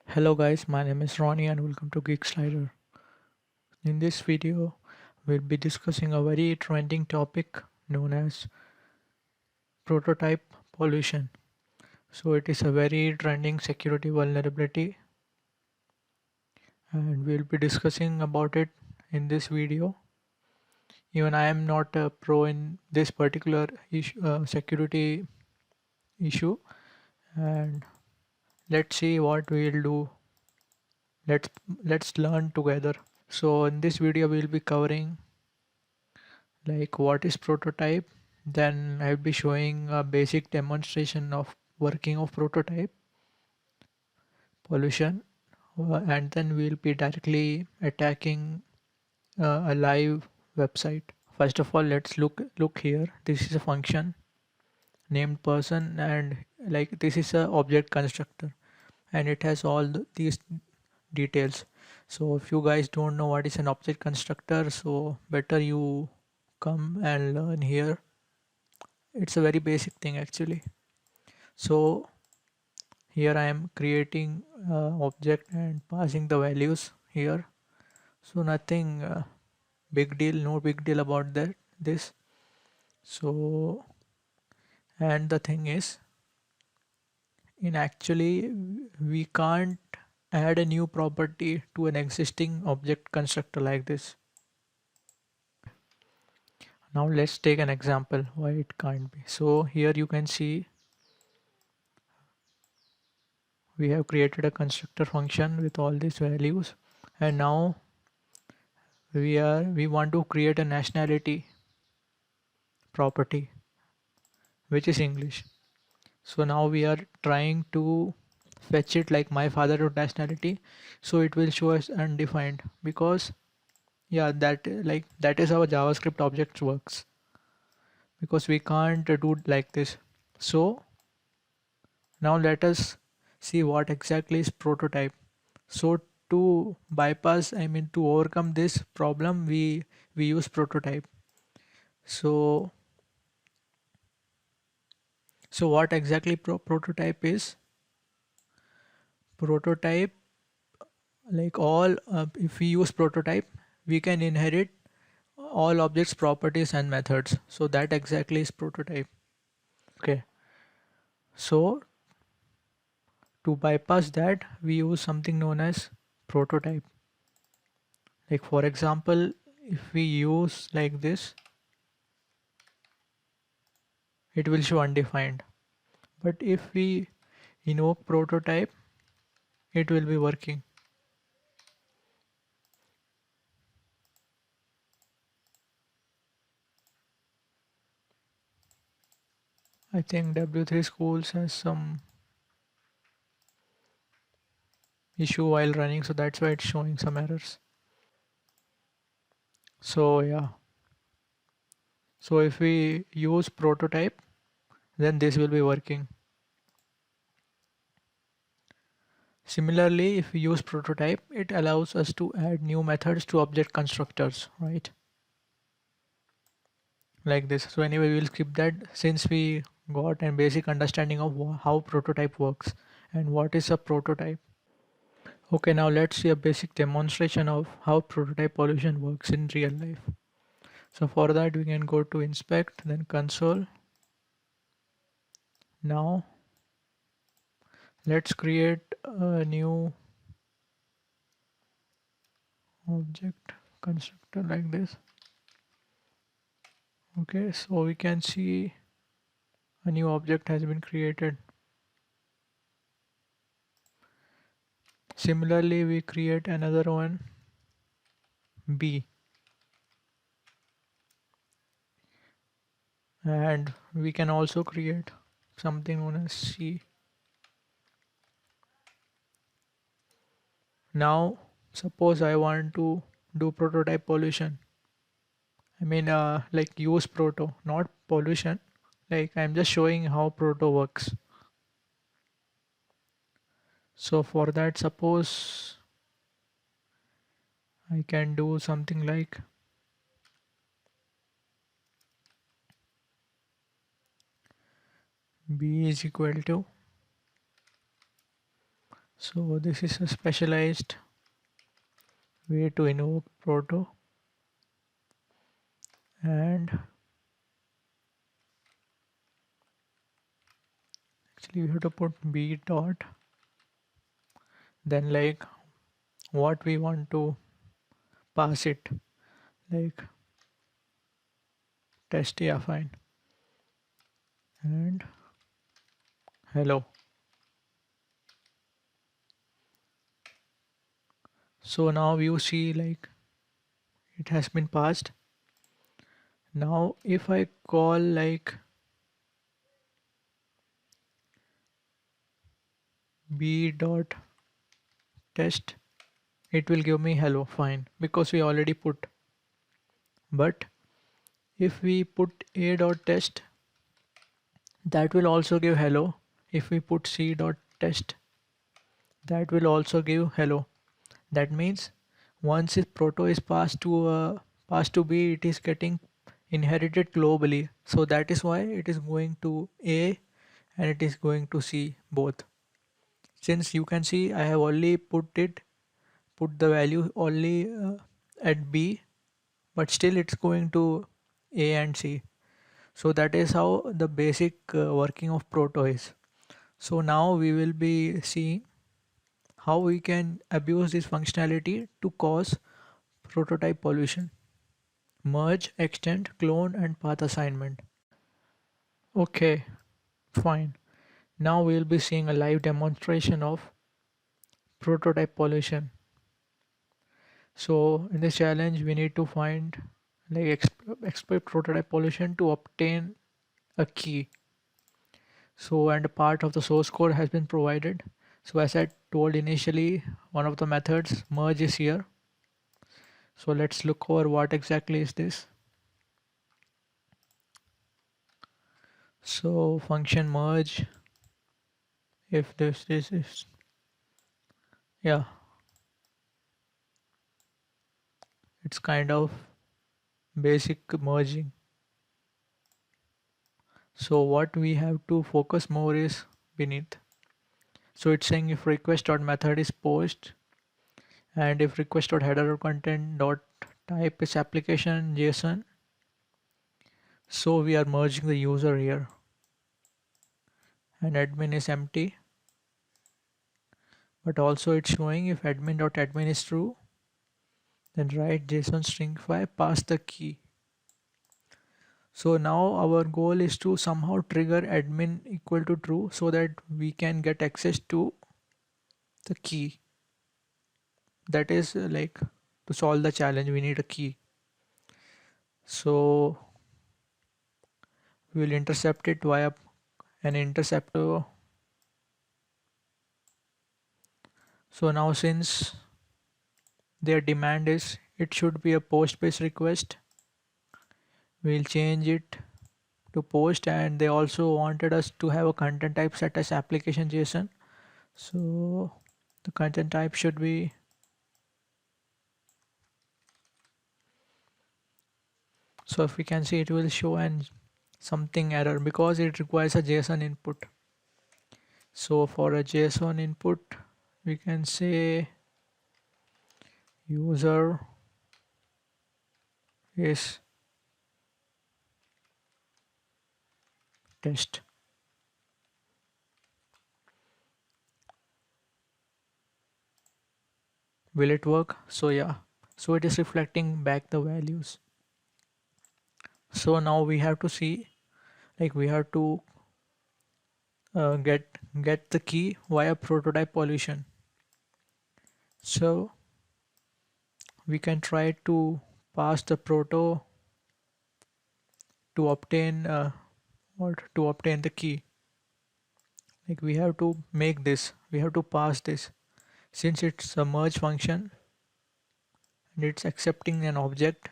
Hello guys, my name is Ronnie and welcome to Geek Slider. In this video, we'll be discussing a very trending topic known as prototype pollution. So it is a very trending security vulnerability and we'll be discussing about it in this video. Even I am not a pro in this particular security issue, and let's see what we'll do. Let's learn together. So in this video we'll be covering like what is prototype, then I'll be showing a basic demonstration of working of prototype pollution, and then we'll be directly attacking a live website. First of all, let's look here. This is a function named person, and like this is a object constructor, and it has all these details. So if you guys don't know what is an object constructor, so better you come and learn here. It's a very basic thing actually. So here I am creating object and passing the values here. So nothing big deal, no big deal about that this. So, and the thing is, in actually we can't add a new property to an existing object constructor like this. Now let's take an example why it can't be. So here you can see we have created a constructor function with all these values, and now we want to create a nationality property which is English. So now we are trying to fetch it like my father dot nationality, so it will show us undefined because yeah, that like that is how JavaScript objects works, because we can't do like this. So now let us see what exactly is prototype. So to bypass, I mean to overcome this problem, we use prototype. So what exactly prototype is? Prototype, like all if we use prototype, we can inherit all objects, properties and methods. So that exactly is prototype. Okay, so to bypass that, we use something known as prototype. Like for example, if we use like this, it will show undefined, but if we invoke prototype, it will be working. I think W3 schools has some issue while running, so that's why it's showing some errors. So yeah, so if we use prototype, then this will be working. Similarly, if we use prototype, it allows us to add new methods to object constructors, right? Like this. So anyway, we will skip that since we got a basic understanding of how prototype works and what is a prototype. Okay, now let's see a basic demonstration of how prototype pollution works in real life. So for that, we can go to inspect, then console. Now let's create a new object constructor like this. Okay, so we can see a new object has been created. Similarly, we create another one, B, and we can also create something known as C. Now suppose I want to do prototype pollution. I mean like use proto, not pollution. Like I'm just showing how proto works. So for that, suppose I can do something like B is equal to, So this is a specialized way to invoke proto, and actually we have to put b dot, then like what we want to pass it, like test, yeah, fine, and hello. So now you see like it has been passed. Now if I call like b dot test, it will give me hello, fine, because we already put. But if we put a dot test, that will also give hello. If we put c dot test, that will also give hello. That means once its proto is passed to b, it is getting inherited globally. So that is why it is going to a and it is going to c both. Since you can see I have only put the value only at b, but still it's going to a and c. So that is how the basic working of proto is. So now we will be seeing how we can abuse this functionality to cause prototype pollution. Merge, extend, clone and path assignment. Okay, fine. Now we will be seeing a live demonstration of prototype pollution. So in this challenge we need to find like exploit prototype pollution to obtain a key. So and a part of the source code has been provided. So as I told initially, one of the methods merge is here. So let's look over what exactly is this. So function merge, if this is, yeah, it's kind of basic merging. So what we have to focus more is beneath. So it's saying if request dot method is post, and if request dot header or content dot type is application JSON. So we are merging the user here, and admin is empty, but also it's showing if admin.admin is true, then write JSON string 5, pass the key. So now our goal is to somehow trigger admin equal to true so that we can get access to the key. That is like to solve the challenge we need a key. So we will intercept it via an interceptor. So now since their demand is it should be a post based request, we'll change it to post, and they also wanted us to have a content type set as application JSON. So the content type should be, so if we can see it will show an something error because it requires a JSON input. So for a JSON input we can say user is test. Will it work? So yeah, so it is reflecting back the values. So now we have to see, like we have to get the key via prototype pollution. So we can try to pass the proto to obtain or to obtain the key. Like we have to make this, we have to pass this, since it's a merge function and it's accepting an object,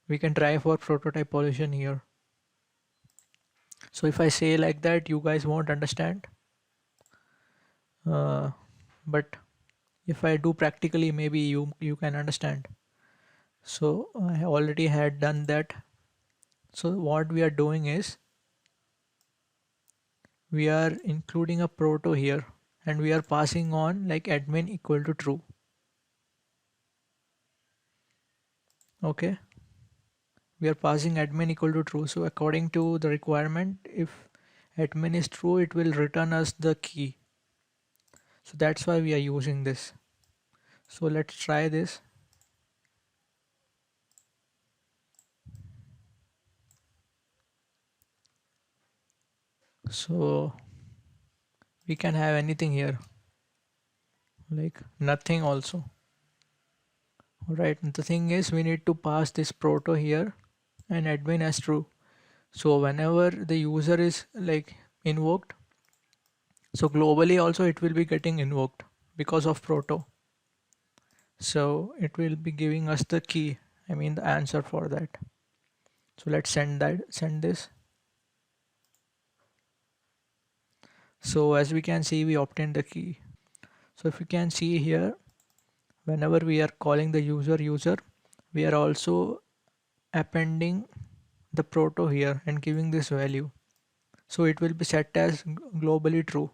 we can try for prototype pollution here. So if I say like that you guys won't understand, uh, but if I do practically maybe you can understand. So I already had done that. So what we are doing is we are including a proto here. and we are passing on like admin equal to true. Okay, we are passing admin equal to true. So according to the requirement, if admin is true, it will return us the key. So that's why we are using this. So let's try this. So we can have anything here, like nothing also. Alright, the thing is we need to pass this proto here and admin as true. So whenever the user is like invoked, so globally also it will be getting invoked because of proto. So it will be giving us the key, I mean the answer for that. So let's send this. So as we can see, we obtained the key. So if you can see here, whenever we are calling the user, we are also appending the proto here and giving this value. So it will be set as globally true.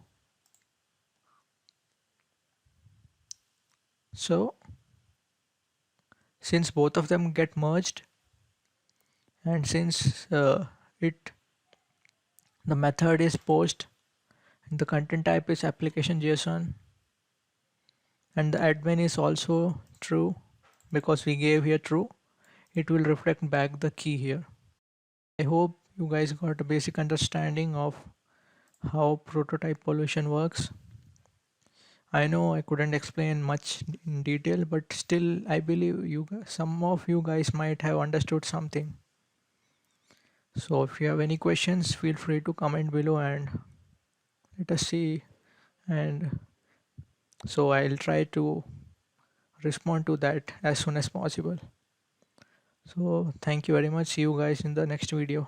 So since both of them get merged, and since it the method is post and the content type is application JSON and the admin is also true because we gave here true, it will reflect back the key here. I hope you guys got a basic understanding of how prototype pollution works. I know I couldn't explain much in detail, but still I believe some of you guys might have understood something. So if you have any questions, feel free to comment below and let us see. And so I'll try to respond to that as soon as possible. So thank you very much. See you guys in the next video.